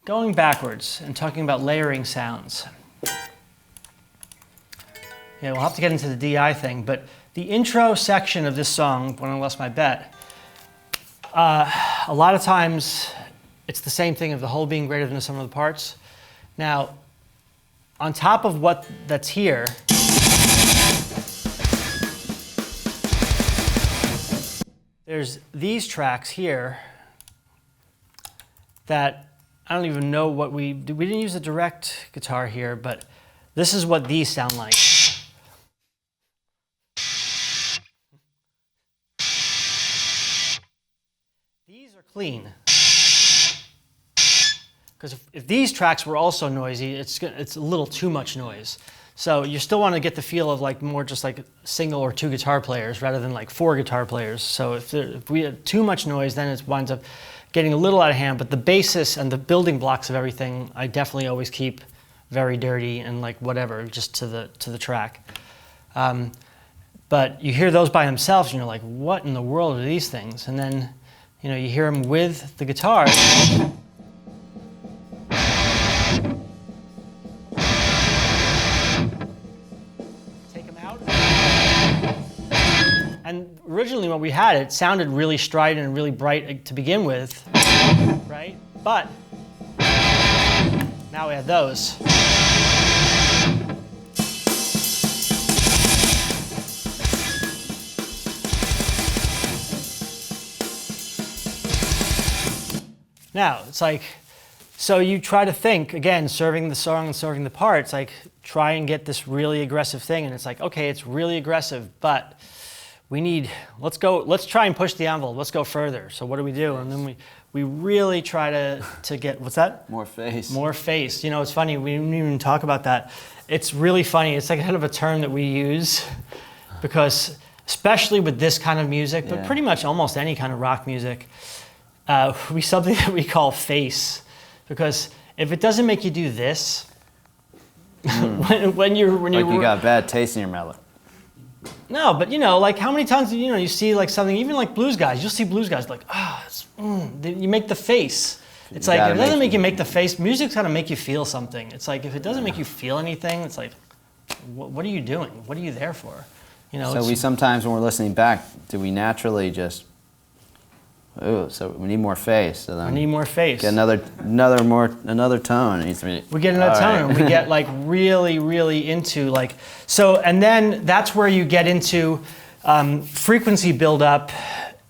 going backwards and talking about layering sounds. Yeah, we'll have to get into the DI thing, but the intro section of this song, When I Lost My Bet, a lot of times it's the same thing of the whole being greater than the sum of the parts. Now, on top of what that's here, there's these tracks here that I don't even know what we didn't use a direct guitar here, but this is what these sound like. These are clean. Because if these tracks were also noisy, it's a little too much noise. So you still want to get the feel of like more just like single or two guitar players rather than like four guitar players. So if we have too much noise, then it winds up getting a little out of hand. But the basis and the building blocks of everything, I definitely always keep very dirty and like whatever, just to the track. But you hear those by themselves, and you're like, what in the world are these things? And then you hear them with the guitar. And originally when we had it, it sounded really strident and really bright to begin with, right? But now we have those. Now, it's like, so you try to think, again, serving the song and serving the parts, like try and get this really aggressive thing, and it's like, okay, it's really aggressive, but let's try and push the envelope. Let's go further. So what do? And then we really try to get, what's that? More face. More face. It's funny, we didn't even talk about that. It's really funny. It's like kind of a term that we use because especially with this kind of music, but pretty much almost any kind of rock music, something that we call face. Because if it doesn't make you do this, when you're like you got bad taste in your mouth. No, but like how many times you see like something, even like blues guys, you'll see blues guys like, you make the face. It's like, if it doesn't make you make the face, music's gotta make you feel something. It's like, if it doesn't make you feel anything, it's like, what are you doing? What are you there for? So we sometimes, when we're listening back, do we naturally just, so we need more face. So then we need more face. Get another tone. It needs to be, we get another tone, and we get like really, really into like, and then that's where you get into frequency buildup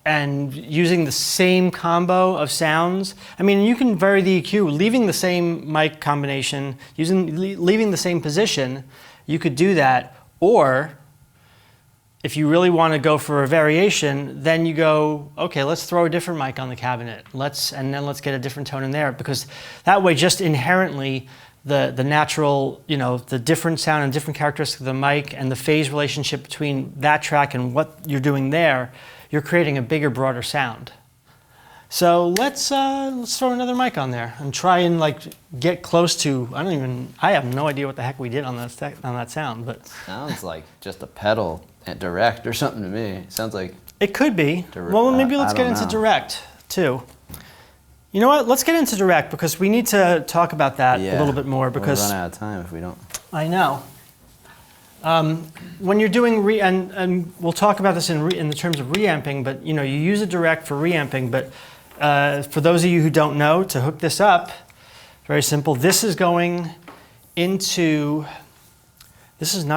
and using the same combo of sounds. I mean, you can vary the EQ, leaving the same mic combination, leaving the same position, you could do that. Or if you really want to go for a variation, then you go, okay, let's throw a different mic on the cabinet. And then let's get a different tone in there, because that way just inherently the natural, the different sound and different characteristics of the mic and the phase relationship between that track and what you're doing there, you're creating a bigger, broader sound. So let's throw another mic on there and try and like get close to, I have no idea what the heck we did on that sound, but. Sounds like just a pedal. Direct or something to me. It sounds like it could be. Well, maybe let's get into direct too. You know what? Let's get into direct because we need to talk about that a little bit more because we'll run out of time if we don't. I know. When you're doing and we'll talk about this in the terms of reamping, but you use a direct for reamping. But for those of you who don't know, to hook this up, very simple. This is not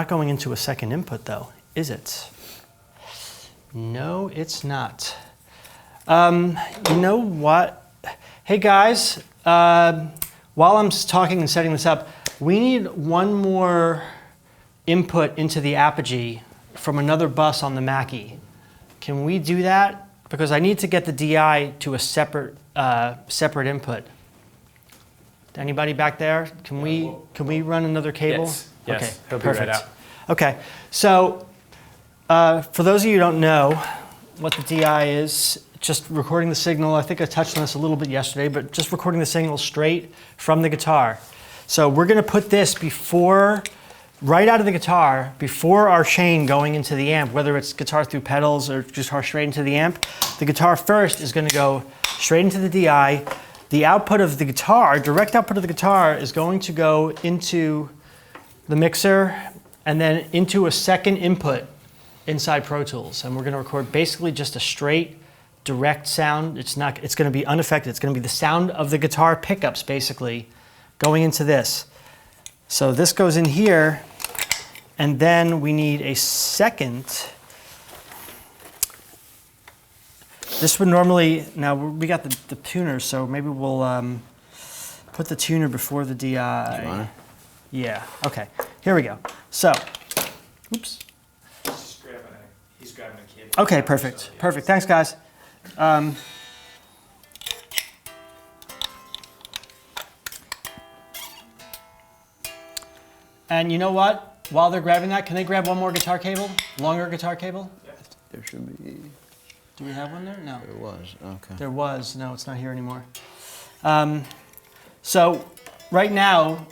going into a second input though. Is it? No, it's not. You know what? Hey guys, while I'm talking and setting this up, we need one more input into the apogee from another bus on the Mackie. Can we do that? Because I need to get the DI to a separate input. Anybody back there? Can we run another cable? Yes. Okay, He'll be perfect. right out. Okay, so for those of you who don't know what the DI is, just recording the signal. I think I touched on this a little bit yesterday, but just recording the signal straight from the guitar. So we're going to put this right out of the guitar, before our chain going into the amp, whether it's guitar through pedals or guitar straight into the amp. The guitar first is going to go straight into the DI. the output of the guitar, direct output of the guitar, is going to go into the mixer and then into a second input inside Pro Tools. And we're going to record basically just a straight, direct sound. It's going to be unaffected. It's going to be the sound of the guitar pickups, basically, going into this. So this goes in here, and then we need a second. This would normally, now we got the tuner, so maybe we'll put the tuner before the DI. Do you want it? Yeah, okay, here we go. So, oops. He's grabbing a cable. Okay, perfect, perfect, thanks guys. And you know what? While they're grabbing that, can they grab one more guitar cable? Longer guitar cable? There should be. Do we have one there? No. There was. Okay. There was. No, it's not here anymore. So right now,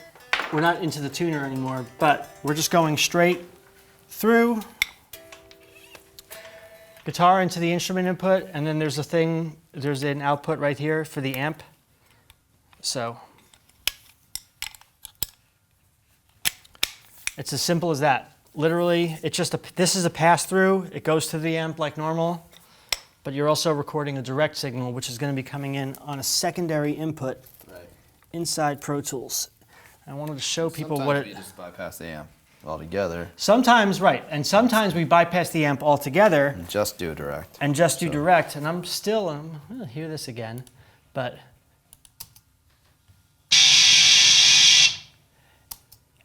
we're not into the tuner anymore, but we're just going straight through guitar into the instrument input, and then there's an output right here for the amp. So it's as simple as that. Literally, this is a pass-through. It goes to the amp like normal, but you're also recording a direct signal, which is going to be coming in on a secondary input inside Pro Tools. I wanted to show people Sometimes what it... we just bypass the amp altogether. Sometimes, right, and sometimes we bypass the amp altogether And just do direct. and just do direct, and I'm going to hear this again, but...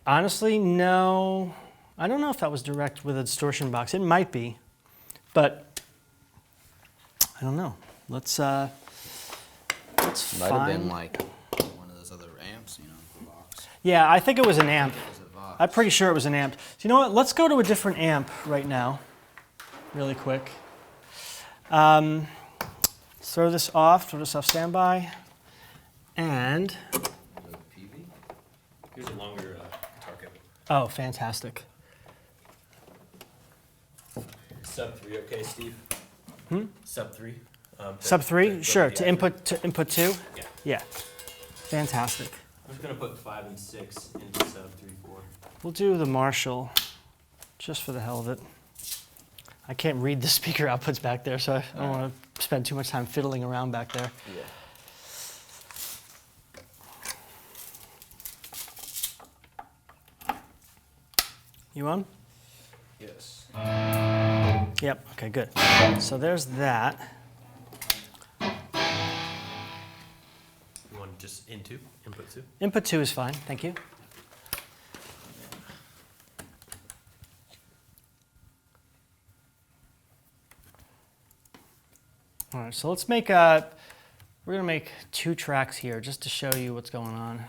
Honestly, no. I don't know if that was direct with a distortion box. It might be, but I don't know. Let's Might find. have been like one of those other amps, you know, the box. Yeah, I think it was an amp. It was a box. I'm pretty sure it was an amp. So you know what? Let's go to a different amp right now, really quick. Throw this off standby, and Here's a longer guitar cable. oh, fantastic. Sub 3, okay, Steve? Sub 3. Sub 3, sure. yeah. To input 2. Yeah. Yeah, fantastic. I'm just gonna put 5 and 6 into sub 3, 4. We'll do the Marshall, just for the hell of it. I can't read the speaker outputs back there, so I don't want to spend too much time fiddling around back there. Yeah. You on? Yes. Yep, okay, good. So there's that. You want just into input 2? Input 2 is fine, thank you. All right, so let's make we're gonna make 2 tracks here just to show you what's going on.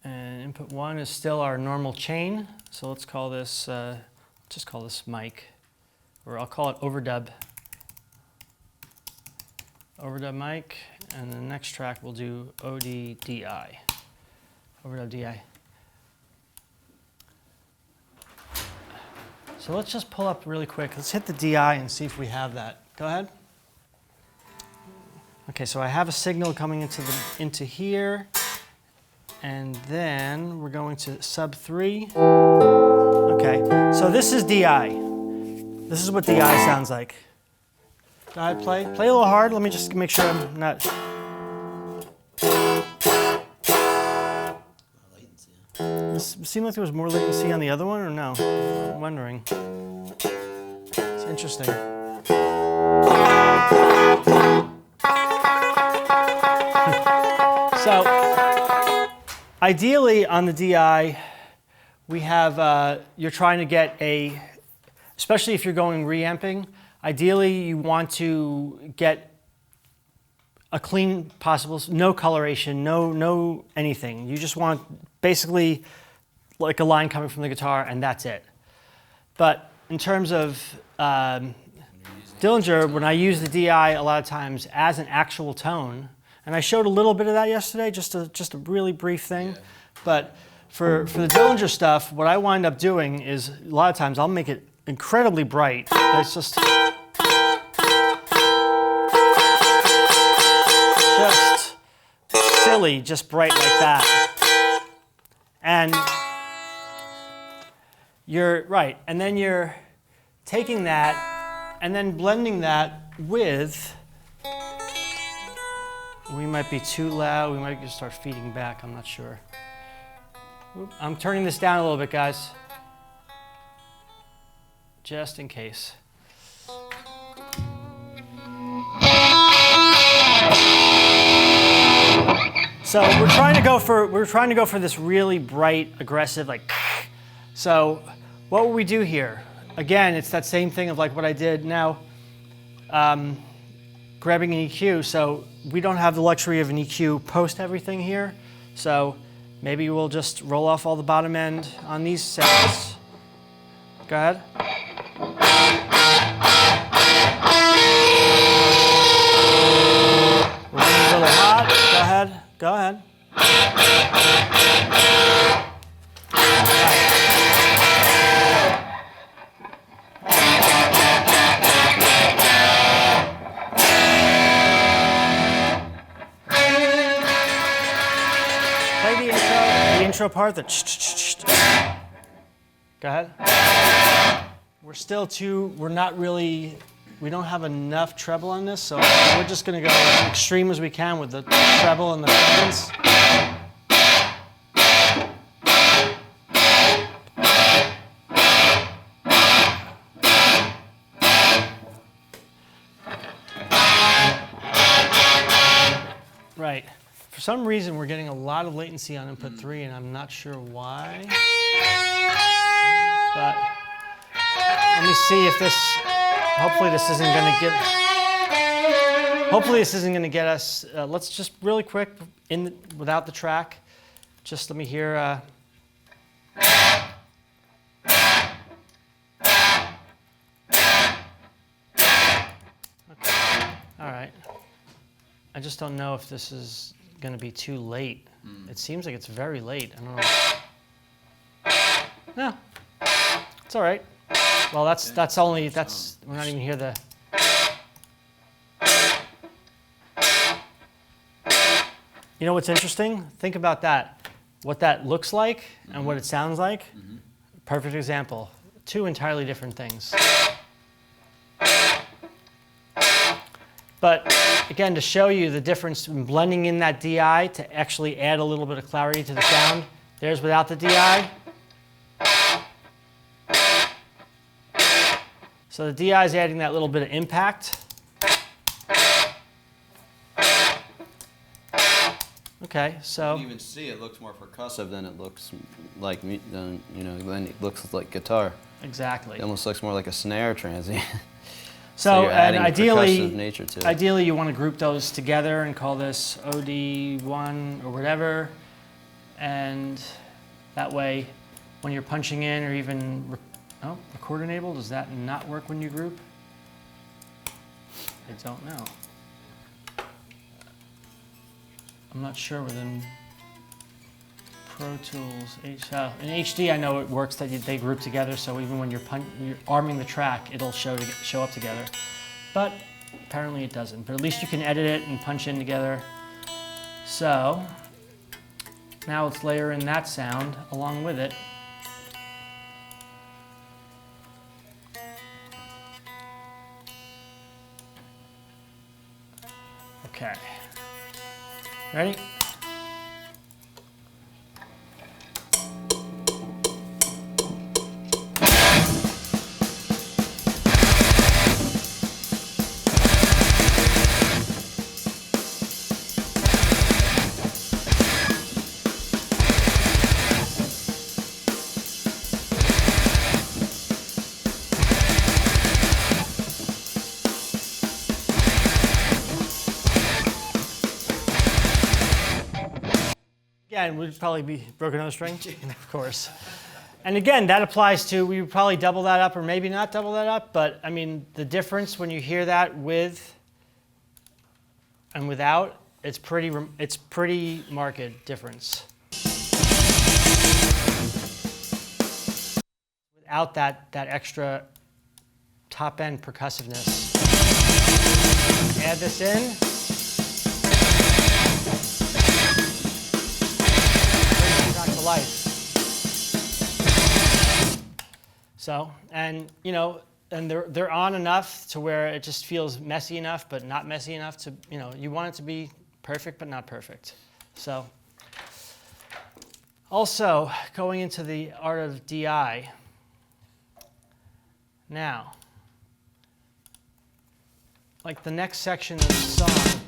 And input 1 is still our normal chain, so let's call this, just call this mic, or I'll call it overdub. Overdub mic, and the next track we'll do ODDI, overdub DI. So let's just pull up really quick. Let's hit the DI and see if we have that. Go ahead. Okay, so I have a signal coming into here, and then we're going to sub 3. Okay, so this is DI. This is what DI sounds like. Go ahead, play. Play a little hard. Let me just make sure I'm not. This seemed like there was more latency on the other one, or no? I'm wondering. It's interesting. So, ideally on the DI, we have, you're trying to get a, especially if you're going reamping, ideally you want to get a clean possible, no coloration, no anything. You just want basically like a line coming from the guitar and that's it. But in terms of Dillinger, when I use the DI a lot of times as an actual tone, and I showed a little bit of that yesterday, just a really brief thing. Yeah. But for the Dillinger stuff, what I wind up doing is a lot of times I'll make it incredibly bright. It's just. really just bright like that. And you're right, and then you're taking that and then blending that with, we might be too loud, we might just start feeding back, I'm not sure. I'm turning this down a little bit, guys, just in case. So we're trying to go for this really bright, aggressive, like. So what will we do here? Again, it's that same thing of like what I did now, grabbing an EQ. So we don't have the luxury of an EQ post everything here. So maybe we'll just roll off all the bottom end on these sounds. Go ahead. We're getting a little hot. Go ahead. Go ahead. Play the intro part. Go ahead. We don't have enough treble on this, so we're just going to go as extreme as we can with the treble and the cadence. Right. For some reason, we're getting a lot of latency on input 3, and I'm not sure why. But let me see if this. Hopefully this isn't going to get us. Let's just really quick without the track. Just let me hear. Okay. All right. I just don't know if this is going to be too late. It seems like it's very late. I don't know. No, it's all right. Well, we're not even here the. You know what's interesting? Think about that. What that looks like and what it sounds like. Perfect example. Two entirely different things. But again, to show you the difference in blending in that DI to actually add a little bit of clarity to the sound. There's without the DI. So the DI is adding that little bit of impact. Okay, so you can even see it looks more percussive than it looks like then it looks like guitar. Exactly. It almost looks more like a snare transient. So you're and adding percussive nature to it. Ideally, you want to group those together and call this OD1 or whatever, and that way, when you're punching in or even record enable, does that not work when you group? I don't know. I'm not sure within Pro Tools. In HD, I know it works that they group together, so even when you're arming the track, it'll show up together. But apparently it doesn't. But at least you can edit it and punch in together. So now let's layer in that sound along with it. Okay. Ready? Again, we'd probably be broken on a string, of course. And again, that applies to, we would probably double that up or maybe not double that up, but I mean, the difference when you hear that with and without, it's pretty marked difference. Without that extra top end percussiveness. Add this in. So, and you know, and they're on enough to where it just feels messy enough, but not messy enough to, you know, you want it to be perfect, but not perfect. So, also going into the art of DI. Now, like the next section of the song,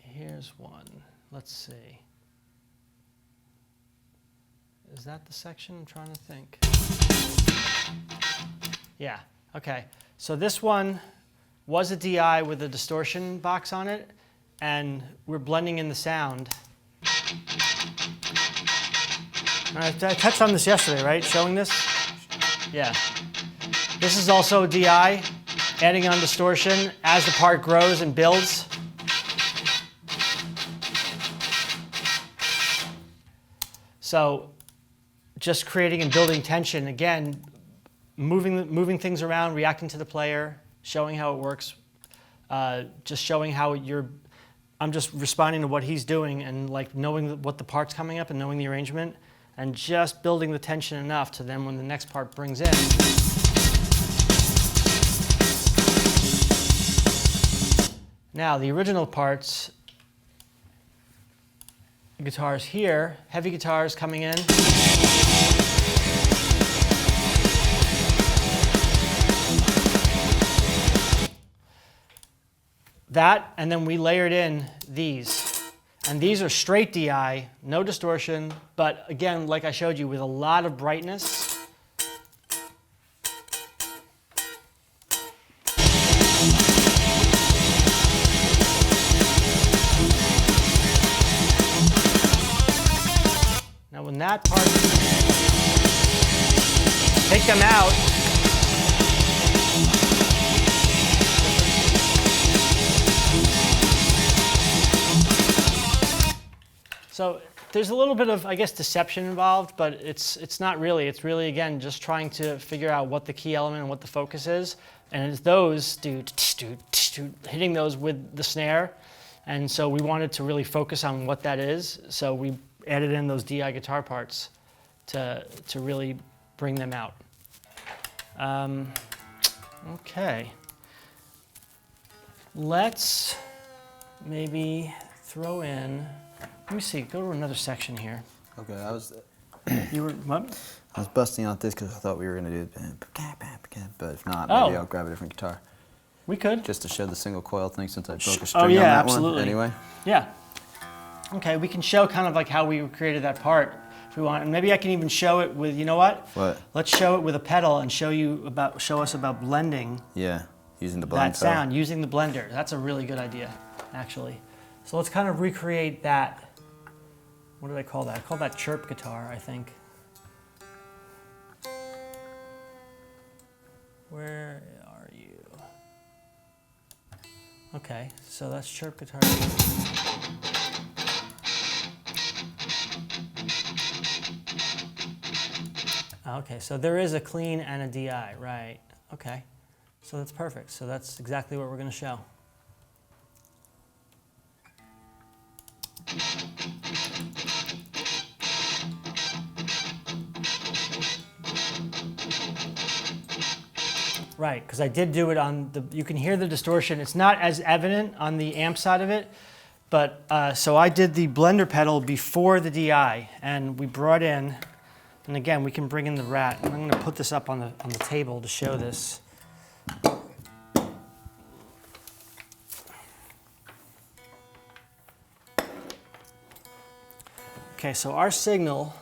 here's one. Let's see. Is that the section? I'm trying to think. Yeah, okay. So this one was a DI with a distortion box on it, and we're blending in the sound. I touched on this yesterday, right? Showing this? Yeah. This is also DI, adding on distortion as the part grows and builds. So just creating and building tension, again, moving things around, reacting to the player, showing how it works, just showing how I'm just responding to what he's doing and like knowing what the part's coming up and knowing the arrangement and just building the tension enough to then when the next part brings in. Now the original parts, guitars here, heavy guitars coming in. That, and then we layered in these. And these are straight DI, no distortion, but again, like I showed you, with a lot of brightness. Now when that part, take them out. So there's a little bit of, I guess, deception involved, but it's not really. It's really, again, just trying to figure out what the key element and what the focus is. And it's those, hitting those with the snare. And so we wanted to really focus on what that is. So we added in those DI guitar parts to really bring them out. Okay. Let's maybe throw in, let me see, go to another section here. Okay, I was You were, what? I was busting out this because I thought we were going to do it, but if not, maybe I'll grab a different guitar. We could. Just to show the single coil thing since I broke a Oh string yeah, on that absolutely. one anyway. Yeah. Okay, we can show kind of like how we created that part if we want. And maybe I can even show it with, you know what? What? Let's show it with a pedal and show us about blending Yeah, using the blend that sound, using the blender. That's a really good idea, actually. So let's kind of recreate that. What did I call that? I call that chirp guitar, I think. Where are you? Okay, so that's chirp guitar. Okay, so there is a clean and a DI, right? Okay, so that's perfect. So that's exactly what we're going to show. Right, because I did do it on the, you can hear the distortion. It's not as evident on the amp side of it, but so I did the blender pedal before the DI, and we brought in, and again, we can bring in the rat. And I'm going to put this up on the table to show this. Okay, so our signal,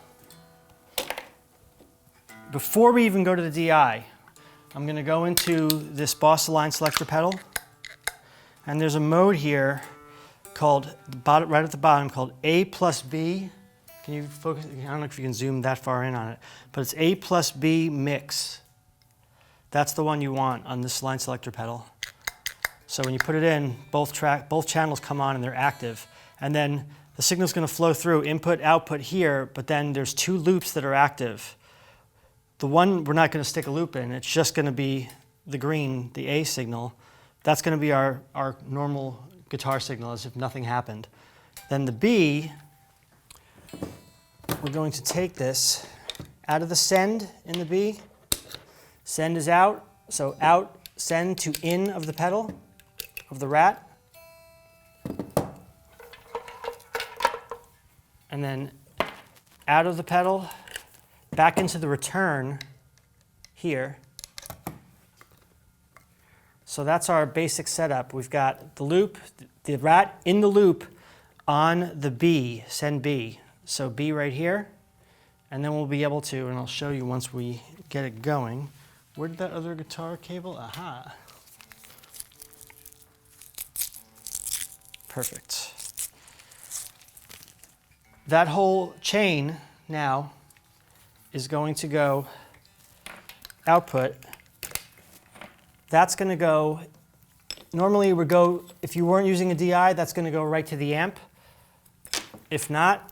before we even go to the DI, I'm going to go into this Boss Align selector pedal, and there's a mode here called, right at the bottom, called A plus B. Can you focus? I don't know if you can zoom that far in on it, but it's A plus B mix. That's the one you want on this line selector pedal. So when you put it in, both channels come on and they're active, and then the signal's going to flow through input, output here, but then there's two loops that are active. The one we're not going to stick a loop in, it's just going to be the green, the A signal. That's going to be our normal guitar signal as if nothing happened. Then the B, we're going to take this out of the send in the B. Send is out, so out, send to in of the pedal of the Rat. And then out of the pedal, back into the return here. So that's our basic setup. We've got the loop, the Rat in the loop on the B, send B. So B right here, and then we'll be able to, and I'll show you once we get it going. Where did that other guitar cable? Aha. Perfect. That whole chain now is going to go output. That's going to go, normally it would go, if you weren't using a DI, that's going to go right to the amp. If not,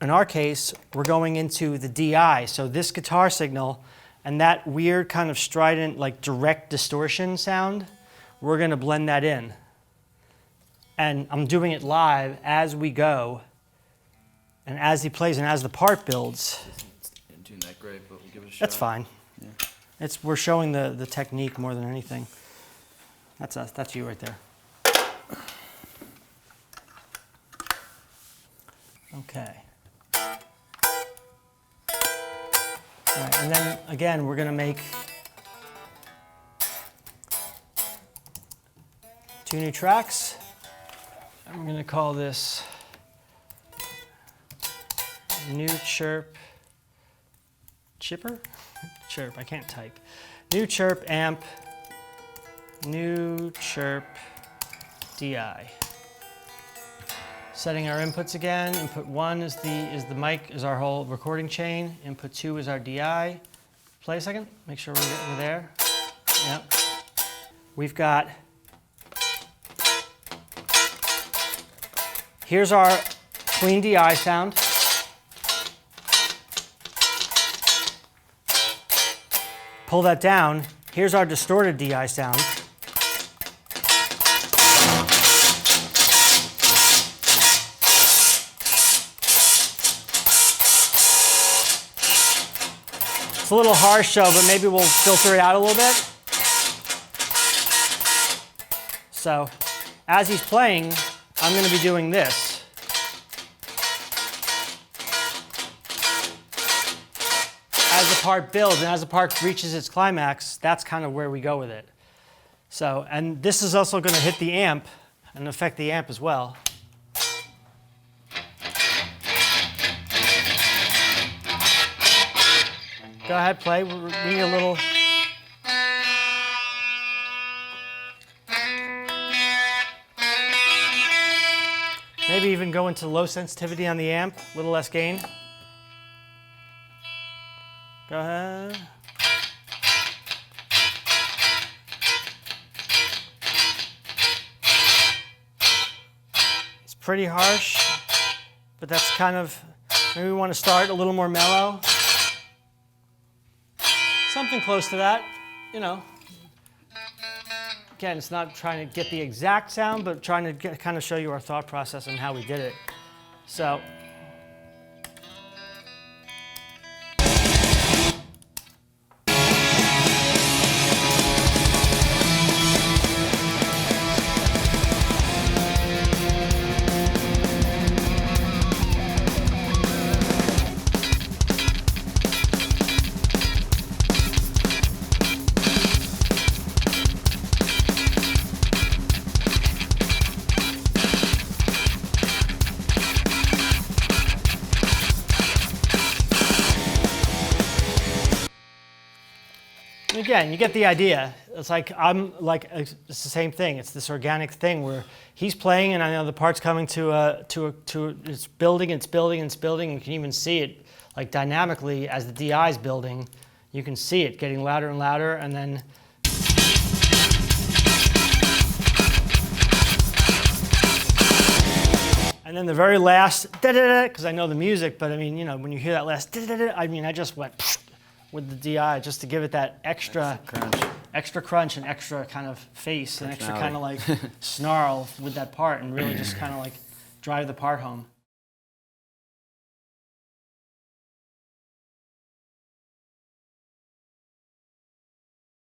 in our case, we're going into the DI. So this guitar signal and that weird kind of strident, like direct distortion sound, we're going to blend that in. And I'm doing it live as we go. And as he plays and as the part builds. Didn't tune that great, but we'll give it a shot. That's fine. Yeah. We're showing the technique more than anything. That's us. That's you right there. Okay. All right, and then again, we're going to make 2 new tracks. I'm going to call this New Chirp Chipper? Chirp, I can't type. New Chirp Amp, New Chirp DI. Setting our inputs again. Input 1 is the mic, is our whole recording chain. Input 2 is our DI. Play a second, make sure we're there. Yep. We've got, here's our clean DI sound. Pull that down, here's our distorted DI sound. It's a little harsh, but maybe we'll filter it out a little bit. So, as he's playing, I'm going to be doing this. As the part builds and as the part reaches its climax, that's kind of where we go with it. So, and this is also going to hit the amp and affect the amp as well. Go ahead, play. We need a little. Maybe even go into low sensitivity on the amp, a little less gain. Go ahead. It's pretty harsh, but that's kind of, maybe we want to start a little more mellow. Something close to that, you know. Again, it's not trying to get the exact sound, but trying to kind of show you our thought process and how we did it. So. Again, you get the idea. It's like it's the same thing. It's this organic thing where he's playing, and I know the part's coming to it's building, it's building, it's building. You can even see it like dynamically as the DI is building. You can see it getting louder and louder, and then. And then the very last da-da-da, because I know the music, but I mean, you know, when you hear that last da-da-da, I mean, I just went with the DI just to give it that extra crunch and extra kind of face and extra kind of like snarl with that part and really just kind of like drive the part home.